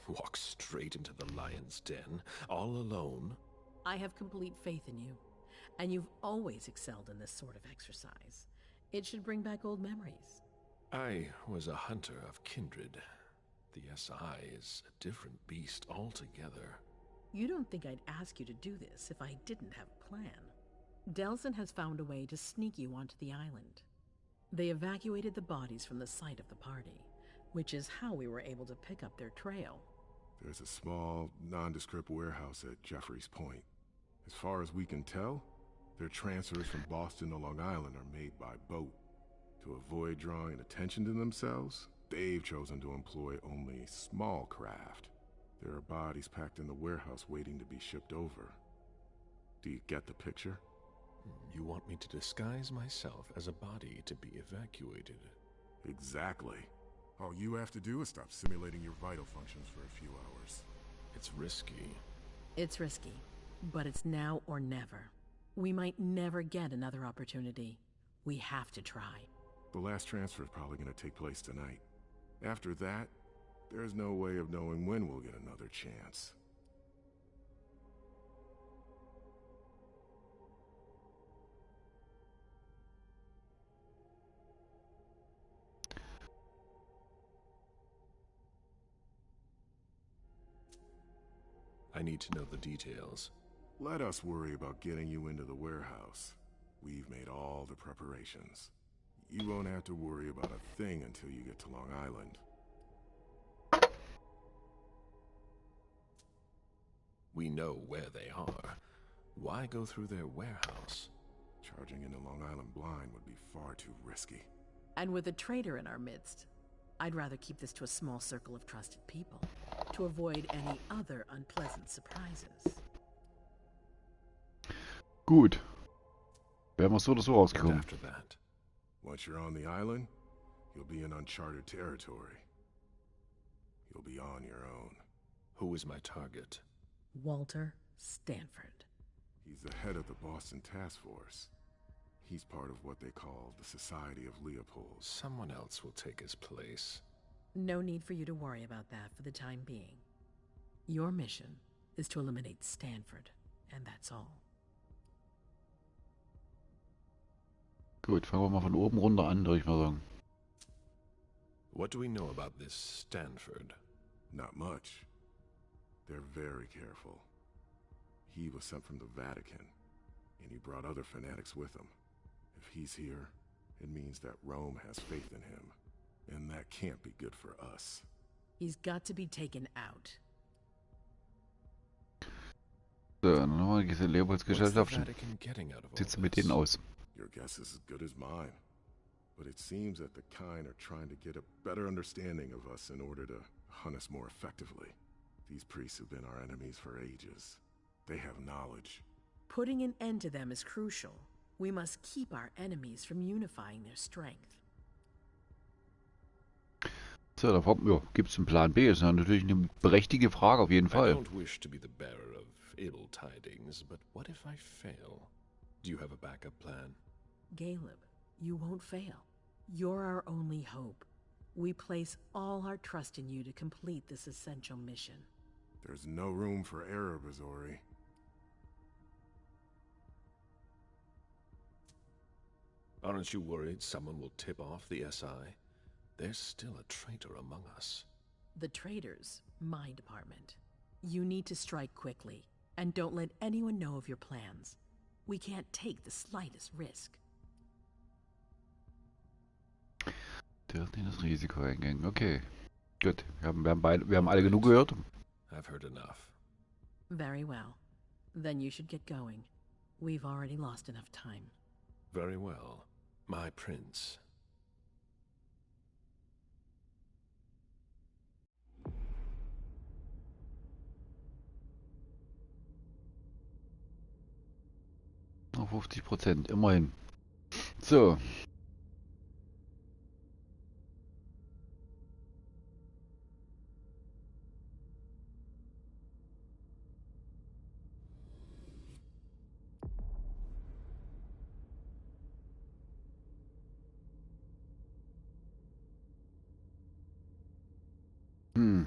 C: Walk straight into the lion's den, all alone?
K: I have complete faith in you, and you've always excelled in this sort of exercise. It should bring back old memories.
C: I was a hunter of kindred. The SI is a different beast altogether.
K: You don't think I'd ask you to do this if I didn't have a plan. Delson has found a way to sneak you onto the island. They evacuated the bodies from the site of the party, which is how we were able to pick up their trail.
L: There's a small, nondescript warehouse at Jeffrey's Point. As far as we can tell, their transfers from Boston to Long Island are made by boat. To avoid drawing attention to themselves, they've chosen to employ only small craft. There are bodies packed in the warehouse waiting to be shipped over. Do you get the picture?
C: You want me to disguise myself as a body to be evacuated?
L: Exactly. All you have to do is stop simulating your vital functions for a few hours.
C: It's risky.
K: It's risky, but it's now or never. We might never get another opportunity. We have to try.
L: The last transfer is probably going to take place tonight. After that, there's no way of knowing when we'll get another chance.
C: I need to know the details.
L: Let us worry about getting you into the warehouse. We've made all the preparations. You won't have to worry about a thing until you get to Long Island.
C: We know where they are. Why go through their warehouse?
L: Charging into Long Island blind would be far too risky.
K: And with a traitor in our midst, I'd rather keep this to a small circle of trusted people, to avoid any other unpleasant surprises.
A: Gut. Werden wir so oder so
C: And
A: rausgekommen.
C: after that,
L: Once you're on the island, you'll be in uncharted territory. You'll be on your own.
C: who is my target?
K: Walter Stanford.
L: He's the head of the Boston Task Force. He's part of what they call the Society of Leopold.
C: Someone else will take his place.
K: No need for you to worry about that for the time being. Your mission is to eliminate Stanford, and that's all.
A: Gut, fangen wir mal von oben runter an, würde ich mal sagen.
C: What do we know about this Stanford?
L: Not much. They're very careful. He was sent from the Vatican, and he brought other fanatics with him. If he's here, it means that Rome has faith in him, and that can't be good for us.
K: He's got to be taken out.
A: So, dann haben wir diese
C: What's the
A: Leopoldsgesellschaft.
C: Vatican getting out of all
A: Sieht's mit
C: this?
A: denen aus?
L: Your guess is as good as mine. But it seems that the kind are trying to get a better understanding of us in order to hunt us more effectively. These priests have been our enemies for ages. They have knowledge.
K: Putting an end to them is crucial. We must keep our enemies from unifying their strength.
A: So, da gibt's einen Plan B? Das ist ja natürlich eine berechtigte Frage, auf jeden
C: I
A: Fall.
C: don't wish to be the bearer of ill tidings, but what if I fail? Do you have a backup plan?
K: Caleb, you won't fail. You're our only hope. We place all our trust in you to complete this essential mission.
L: There's no room for error, Bazori.
C: Aren't you worried someone will tip off the SI? There's still a traitor among us.
K: The traitors, my department. You need to strike quickly, and don't let anyone know of your plans. We can't take the slightest risk.
A: Dürfen nicht das Risiko eingehen. Okay, gut. Wir haben alle genug gehört.
C: I've heard enough.
K: Very well. Then you should get going. We've already lost enough time.
C: Very well. My prince.
A: Noch 50%, immerhin. So. Hm.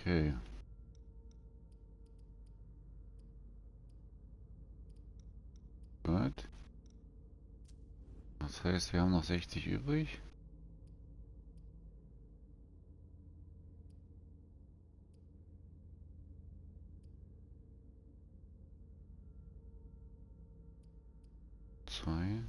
A: Okay. Gut. Das heißt, wir haben noch 60 übrig. Zwei.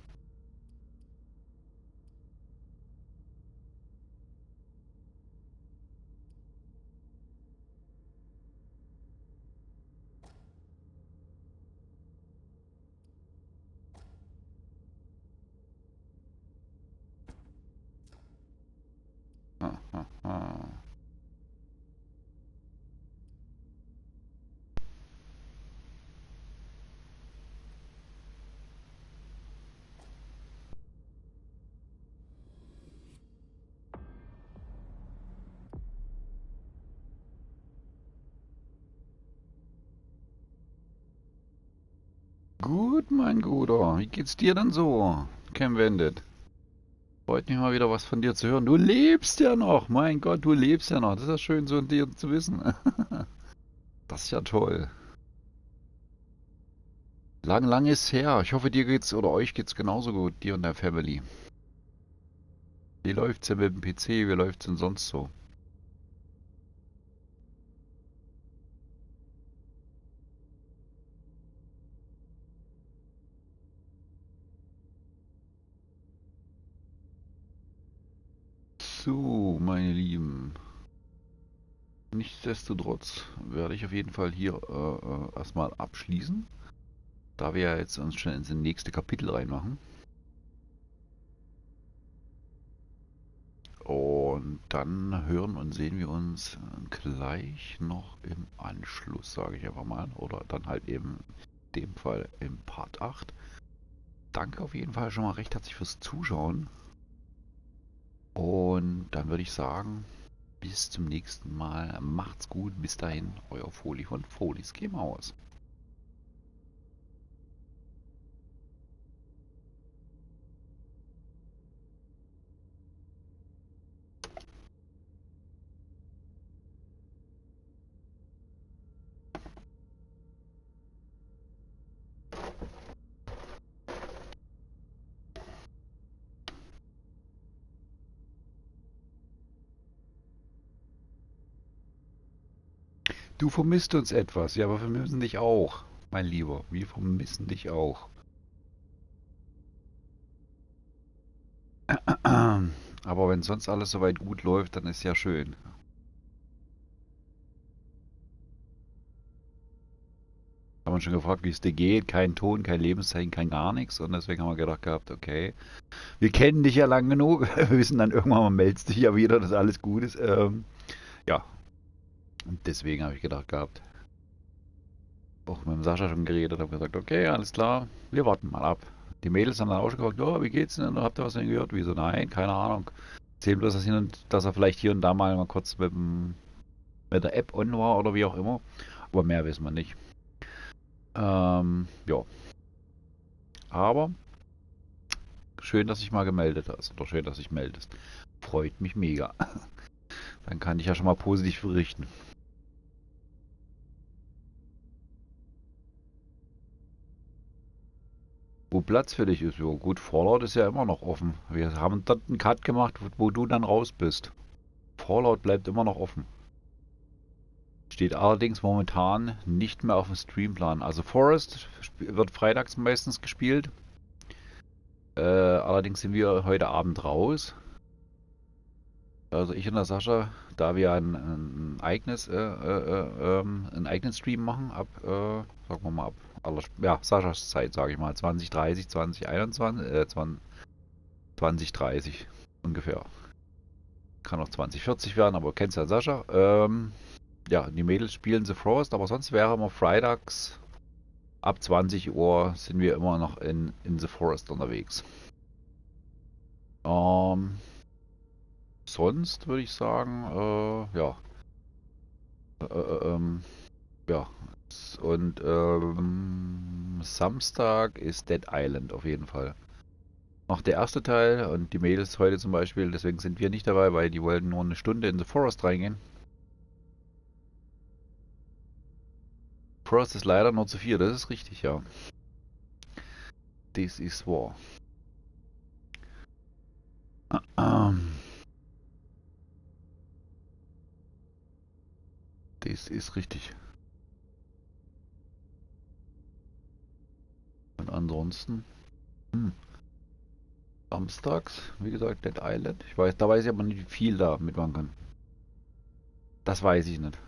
A: Gut, mein Guter. Wie geht's dir denn so? Cam Bandit. Freut mich mal wieder was von dir zu hören. Du lebst ja noch. Mein Gott, du lebst ja noch. Das ist ja schön, so von dir zu wissen. Das ist ja toll. Lang ist her. Ich hoffe, dir geht's oder euch geht's genauso gut, dir und der Family. Wie läuft's denn mit dem PC? Wie läuft's denn sonst so? So, meine Lieben. Nichtsdestotrotz werde ich auf jeden Fall hier erstmal abschließen, da wir ja jetzt uns schon ins nächste Kapitel reinmachen. Und dann hören und sehen wir uns gleich noch im Anschluss, sage ich einfach mal. Oder dann halt eben in dem Fall im Part 8. Danke auf jeden Fall schon mal recht herzlich fürs Zuschauen. Und dann würde ich sagen, bis zum nächsten Mal. Macht's gut. Bis dahin, euer Foli von Folis Gemaus. Du vermisst uns etwas, ja, aber wir vermissen dich auch, mein Lieber. Wir vermissen dich auch. Aber wenn sonst alles soweit gut läuft, dann ist ja schön. Haben wir schon gefragt, wie es dir geht. Kein Ton, kein Lebenszeichen, kein gar nichts. Und deswegen haben wir gedacht gehabt, okay, wir kennen dich ja lang genug. Wir wissen dann irgendwann mal, meldest dich ja wieder, dass alles gut ist. Ja, und deswegen habe ich gedacht gehabt, auch mit dem Sascha schon geredet, habe gesagt, okay, alles klar, wir warten mal ab. Die Mädels haben dann auch schon gefragt, oh, wie geht's denn? Habt ihr was denn gehört? Wieso? Nein, keine Ahnung. Erzählen bloß, dass er vielleicht hier und da mal kurz mit der App on war oder wie auch immer. Aber mehr wissen wir nicht. Ja. Aber schön, dass ich mal gemeldet hast. Oder schön, dass dich meldest. Freut mich mega. Dann kann ich ja schon mal positiv berichten. Wo Platz für dich ist, ja gut, Fallout ist ja immer noch offen. Wir haben dort einen Cut gemacht, wo du dann raus bist. Fallout bleibt immer noch offen. Steht allerdings momentan nicht mehr auf dem Streamplan. Also Forest wird freitags meistens gespielt. Allerdings sind wir heute Abend raus. Also ich und der Sascha, da wir einen eigenen Stream machen, sagen wir mal ab, Saschas Zeit, sage ich mal, 2030, 2021, 2030 ungefähr. Kann auch 2040 werden, aber kennst ja Sascha. Ja, die Mädels spielen The Forest, aber sonst wäre immer freitags ab 20 Uhr sind wir immer noch in The Forest unterwegs. Sonst würde ich sagen, ja. Ja. Und Samstag ist Dead Island auf jeden Fall. Noch der erste Teil und die Mädels heute zum Beispiel, deswegen sind wir nicht dabei, weil die wollten nur eine Stunde in The Forest reingehen. Frost ist leider nur zu 4, das ist richtig, ja. This is war. Das ist richtig. Und ansonsten, samstags, wie gesagt, Dead Island. Da weiß ich aber nicht, wie viel da mitmachen kann. Das weiß ich nicht.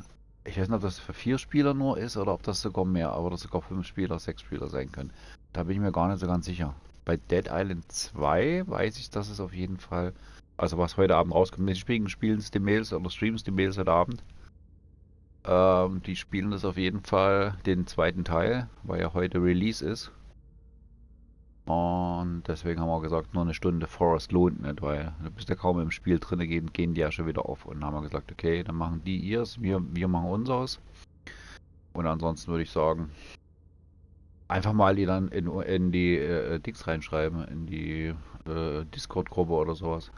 A: Ich weiß nicht, ob das für 4 Spieler nur ist oder ob das sogar mehr, aber das sogar 5 Spieler, 6 Spieler sein können. Da bin ich mir gar nicht so ganz sicher. Bei Dead Island 2 weiß ich, dass es auf jeden Fall, also was heute Abend rauskommt, deswegen spielen es die Mails oder streams die Mails heute Abend. Die spielen das auf jeden Fall, den zweiten Teil, weil ja heute Release ist. Und deswegen haben wir gesagt, nur eine Stunde Forest lohnt nicht, weil du bist ja kaum im Spiel drin, gehen die ja schon wieder auf. Und dann haben wir gesagt, okay, dann machen die ihrs, wir machen unseres. Und ansonsten würde ich sagen, einfach mal die dann in die Dings reinschreiben, in die Discord-Gruppe oder sowas.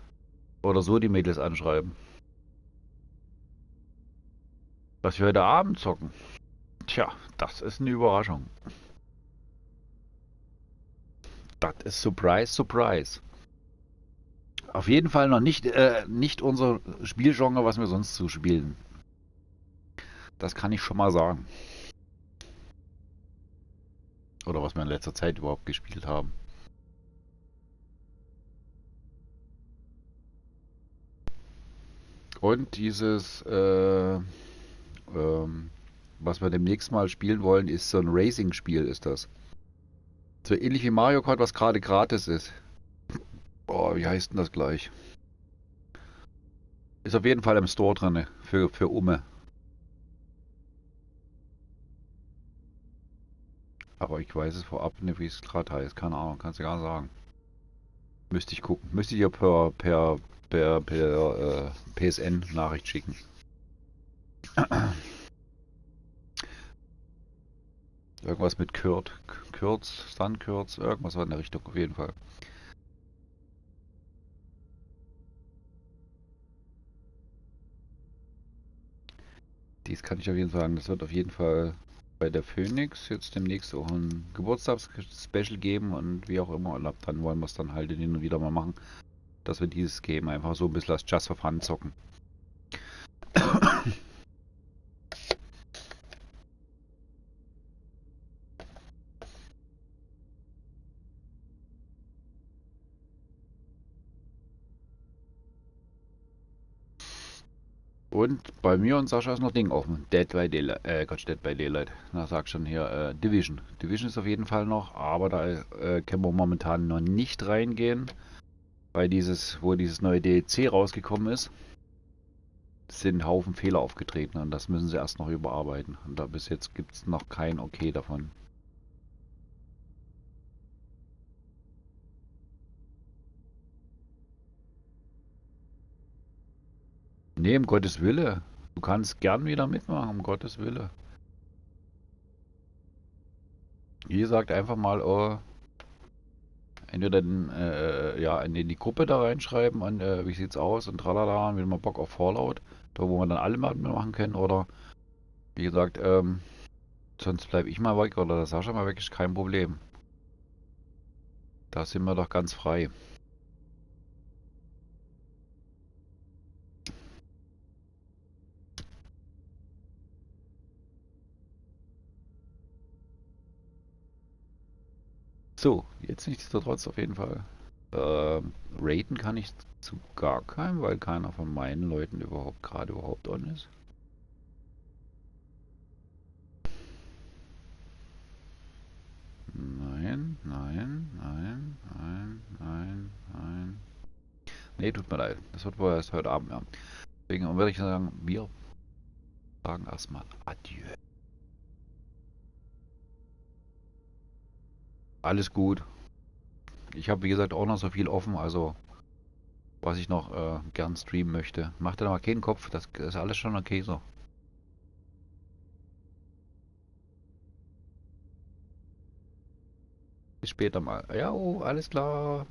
A: Oder so die Mädels anschreiben. Dass wir heute Abend zocken. Tja, das ist eine Überraschung. Das ist Surprise, Surprise. Auf jeden Fall noch nicht unser Spielgenre, was wir sonst so spielen. Das kann ich schon mal sagen. Oder was wir in letzter Zeit überhaupt gespielt haben. Und dieses, was wir demnächst mal spielen wollen, ist so ein Racing-Spiel, ist das. So ähnlich wie Mario Kart, was gerade gratis ist. Boah, wie heißt denn das gleich? Ist auf jeden Fall im Store drin, für Umme. Aber ich weiß es vorab nicht, wie es gerade heißt. Keine Ahnung, kannst du gar nicht sagen. Müsste ich gucken. Müsste ich ja per PSN-Nachricht schicken. Irgendwas mit Sunkürz, irgendwas war in der Richtung auf jeden Fall. Dies kann ich auf jeden Fall sagen. Das wird auf jeden Fall bei der Phoenix jetzt demnächst auch ein Geburtstagsspecial geben und wie auch immer. Und ab dann wollen wir es dann halt hin und wieder mal machen, dass wir dieses Game einfach so ein bisschen als Just for Fun zocken. Und bei mir und Sascha ist noch Ding offen. Dead by Daylight. Na, sag schon hier, Division. Division ist auf jeden Fall noch, aber da können wir momentan noch nicht reingehen. Weil wo dieses neue DLC rausgekommen ist, sind Haufen Fehler aufgetreten und das müssen sie erst noch überarbeiten. Und da bis jetzt gibt es noch kein Okay davon. Nee, um Gottes Wille. Du kannst gern wieder mitmachen, um Gottes Wille. Wie gesagt, einfach mal entweder in die Gruppe da reinschreiben und wie sieht's aus und tralala und wieder mal Bock auf Fallout, da wo wir dann alle mal mitmachen können oder wie gesagt, sonst bleibe ich mal weg oder der Sascha mal weg, ist kein Problem. Da sind wir doch ganz frei. So, jetzt nichtsdestotrotz auf jeden Fall. Raten kann ich zu gar keinem, weil keiner von meinen Leuten überhaupt on ist. Nein. Nee, tut mir leid. Das wird wohl erst heute Abend werden. Deswegen würde ich sagen, wir sagen erstmal Adieu. Alles gut. Ich habe wie gesagt auch noch so viel offen, also was ich noch gern streamen möchte. Macht dir mal keinen Kopf, das ist alles schon okay so. Bis später mal. Ja, oh, alles klar.